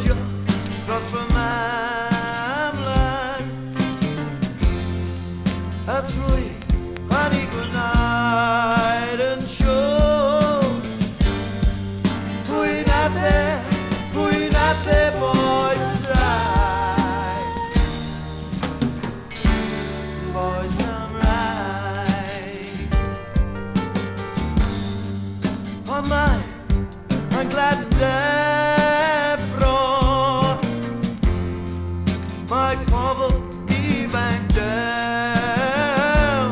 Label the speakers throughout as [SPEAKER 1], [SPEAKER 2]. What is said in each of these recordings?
[SPEAKER 1] bwydio dros fy mamlan a trwy pan I gwneud yn siŵr Pwy Nathe Bois Y Ddraig Bois Cymraeg Ond mae'n glad yn deffro Mae pobl ifanc dew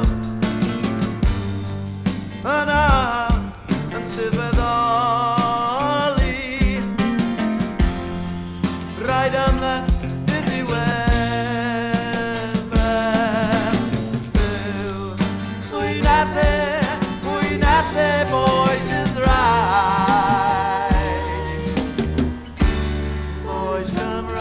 [SPEAKER 1] Yna yn sylweddoli Rhaid am that y diweddar Pwy Nathe Bois Y Ddraig Bois Cymraeg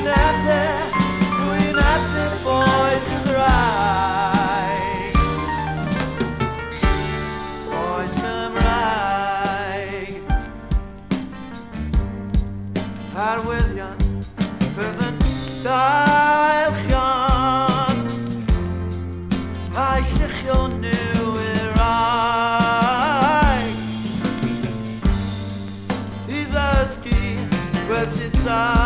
[SPEAKER 1] Pwy Nathe Bois Y Ddraig Bois Cymraeg Arwyddion bydd yn dailchion a'i lluchio nhw i'r aig I ddysgu gwersi saith